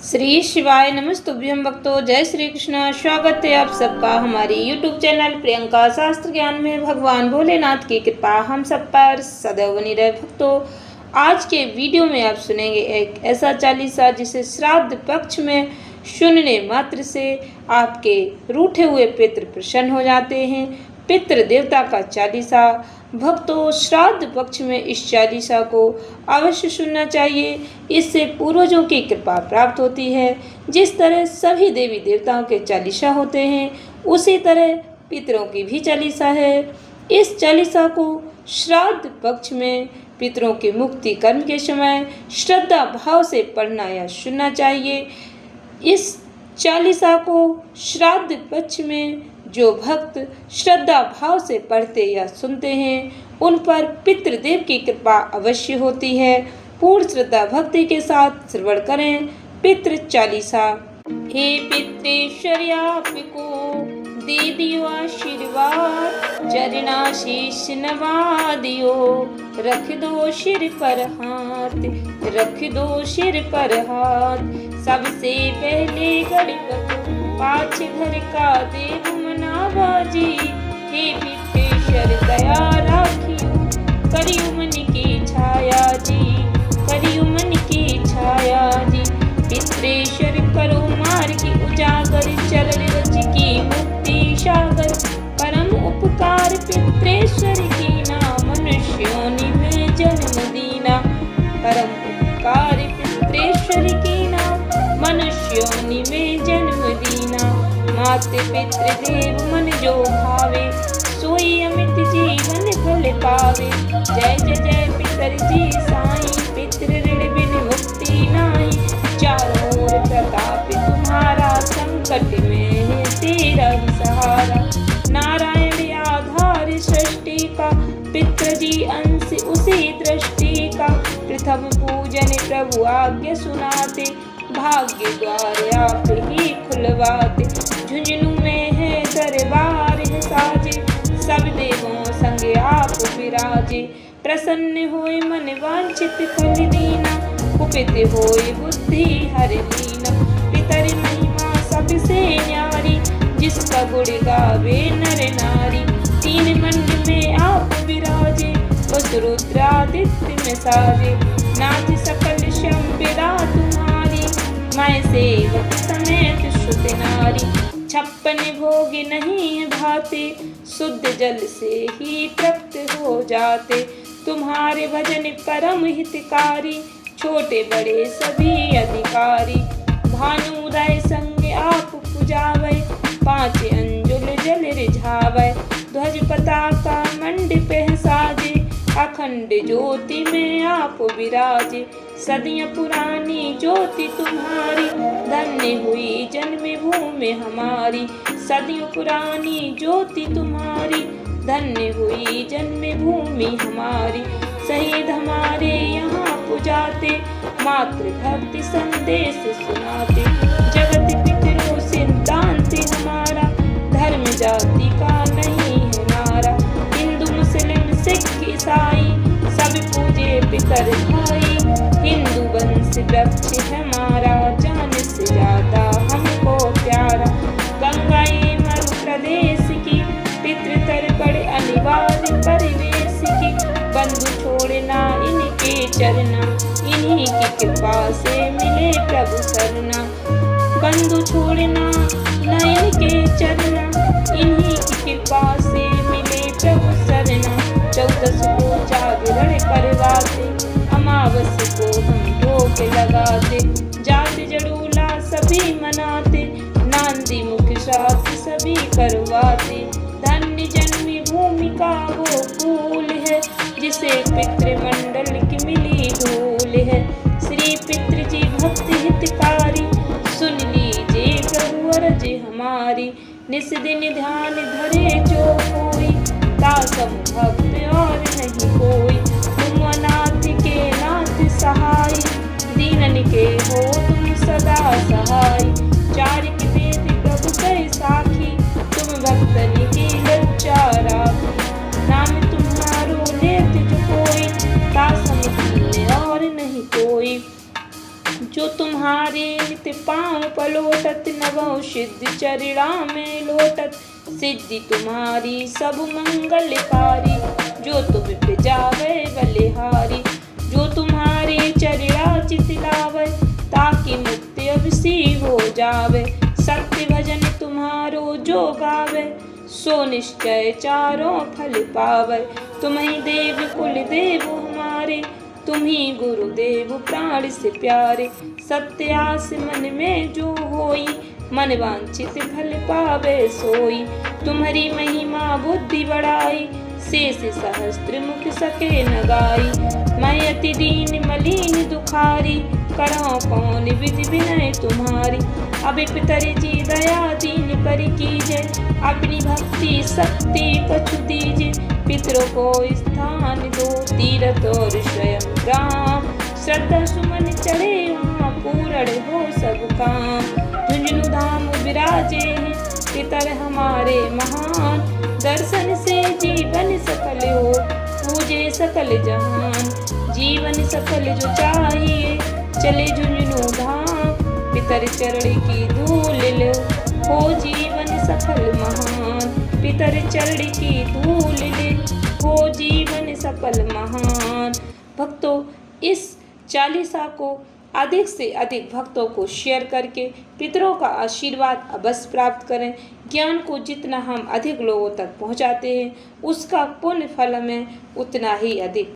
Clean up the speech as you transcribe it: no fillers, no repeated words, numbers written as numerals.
श्री शिवाय नमस्तुभ्यं भक्तों। जय श्री कृष्ण। स्वागत है आप सबका हमारी YouTube चैनल प्रियंका शास्त्र ज्ञान में। भगवान भोलेनाथ की कृपा हम सब पर सदैव बनी रहे। भक्तों, आज के वीडियो में आप सुनेंगे एक ऐसा चालीसा जिसे श्राद्ध पक्ष में सुनने मात्र से आपके रूठे हुए पितृ प्रसन्न हो जाते हैं। पितृ देवता का चालीसा। भक्तों, श्राद्ध पक्ष में इस चालीसा को अवश्य सुनना चाहिए। इससे पूर्वजों की कृपा प्राप्त होती है। जिस तरह सभी देवी देवताओं के चालीसा होते हैं, उसी तरह पितरों की भी चालीसा है। इस चालीसा को श्राद्ध पक्ष में पितरों की मुक्ति कर्म के समय श्रद्धा भाव से पढ़ना या सुनना चाहिए। इस चालीसा को श्राद्ध पक्ष में जो भक्त श्रद्धा भाव से पढ़ते या सुनते हैं, उन पर पितृदेव की कृपा अवश्य होती है। पूर्ण श्रद्धा भक्ति के साथ श्रवण करें पितृ चालीसा। हे पितृश्वरी, आपको दे दियो आशीर्वाद, चरणाशीष नवा दियो। रख दो सिर पर हाथ, रख दो सिर पर हाथ। सबसे पहले गणपति, पाँच घर का देव मनावाजी। हे पितृश्वर दया राखियो, करियो मन की छाया जी, करियो मन की छाया जी। पितृश्वर करो मार की उजागर, चरण रच की मुक्ति सागर। परम उपकार पितृश्वर की ना, मनुष्योनि में जन्म दीना। परम उपकार पितृश्वर की ना, मनुष्योनि में जन्म दीना। माते पितृदेव मन जो भावे, सोई अमित जीवन फल पावे। जय जय जय पितर जी साईं, पितृ ऋण बिन मुक्ति नाई। चारों ओर प्रताप तुम्हारा, संकट में है तेरा ही सहारा। नारायण आधार सृष्टि का, पितृ जी अंश उसी दृष्टि का। प्रथम पूजन प्रभु आज्ञा सुनाते, भाग्य द्वार आप ही खुलवाते। झुंझुनू में है दरबार है साजे, सब देवों संग आप विराजे। प्रसन्न होए मन वांछित फल दीना, कुपित होए बुद्धि हर दीना। पितर महिमा सबसे न्यारी, जिसका गुण गावे नर नारी। तीन मंड में आप विराजे, उस रुद्रादित्य में साजे। नाच सकल शंबिरा तुम्हारी, मैं सेवक समेत शुद्ध नारी। 56 भोग नहीं भाते, शुद्ध जल से ही तृप्त हो जाते। तुम्हारे भजन परम हितकारी, छोटे बड़े सभी अधिकारी। भानुदय संग आप पुजावे, 5 अंजुल जल रिझावे। ध्वज पताका मंडिप साजे, अखंड ज्योति में आप विराजे। सदियां पुरानी ज्योति तुम्हारी, धन्य हुई जन्म भूमि हमारी। सदियों पुरानी ज्योति तुम्हारी, धन्य हुई जन्म भूमि हमारी। शहीद हमारे यहाँ पुजाते, मातृ भक्ति संदेश सुनाते। जगत पितरों सिद्धांत हमारा, धर्म जाति का नहीं है नारा। हिंदू मुस्लिम सिख ईसाई, सब पूजे पितर भाई। हिंदू वंश वृक्ष हमारा, जान से ज्यादा हमको प्यारा। गंगा ये मरु प्रदेश की, पितृतर बड़े अनिवार्य परिवेश की। बंधु छोड़ना इनके चरना, इन्हीं की कृपा से मिले प्रभु सरना। बंधु छोड़ना न इनके चरना, इन्हीं की कृपा से मिले प्रभु सरना। 14 को जागरण करवाते, अमावस को हम ढोक लगाते। जात जड़ूला सभी मनाते, नांदी मुख श्राद्ध सभी करवाते। धन्य जन्मी भूमि का वो फूल है, जिसे पितृमंडल की मिली धूल है। श्री पितृ जी भक्त हितकारी, सुन लीजिए प्रभु अर्ज हमारी। निस दिन ध्यान धरे जो कोई, तासम भक्त और नहीं कोई। तुम अनाथ के नाथ सहाय, दीनन के हो तुम सदा सहाय। चार की वेद प्रभु कहे साखी, तुम भक्तन की लज्जा राखी। नाम तुम्हारो लेत जो कोई, तासम तुल्य और नहीं कोई। जो तुम्हारा तुम्हारे नित पाँव पलोटत, नवौ सिद्धि चरणा में लोटत। सिद्धि तुम्हारी सब मंगलकारी, जो तुम पे जावे बलिहारी। जो तुम्हारे चरणा चितलावे, ताकि मुक्ति अवसी हो जावे। सत्य भजन तुम्हारो जो गावे, सो निश्चय चारों फल पावे। तुम्हीं देव कुल देव हमारे, तुम्हीं गुरुदेव प्राण से प्यारे। सत्य आस मन में जो होई, मन वांछित फल पावे सोई। तुम्हारी महिमा बुद्धि बढ़ाई, शेष सहस्त्र मुख सके न गाई। मैं अति दीन मलिन दुखारी, करहूँ कौन विधि विनय तुम्हारी। अभी पितरि जी दया दीन पर कीजे, अपनी भक्ति शक्ति कछु दीजे। पितरों को स्थान दो तीरथ और स्वयं ग्राम, श्रद्धा सुमन चढ़े वहाँ पूर्ण हो सब काम। झुंझुनू धाम विराजे हैं पितर हमारे महान, दर्शन से जीवन सफल हो पूजे सकल जहान। जीवन सफल जो चाहिए, चले झुंझुनू धाम, पितर चरण की धूल लो हो जीवन सफल महान। पितर चरण की धूल ले हो जीवन सफल महान। भक्तों, इस चालीसा को अधिक से अधिक भक्तों को शेयर करके पितरों का आशीर्वाद अवश्य प्राप्त करें। ज्ञान को जितना हम अधिक लोगों तक पहुंचाते हैं, उसका पुण्य फल हमें उतना ही अधिक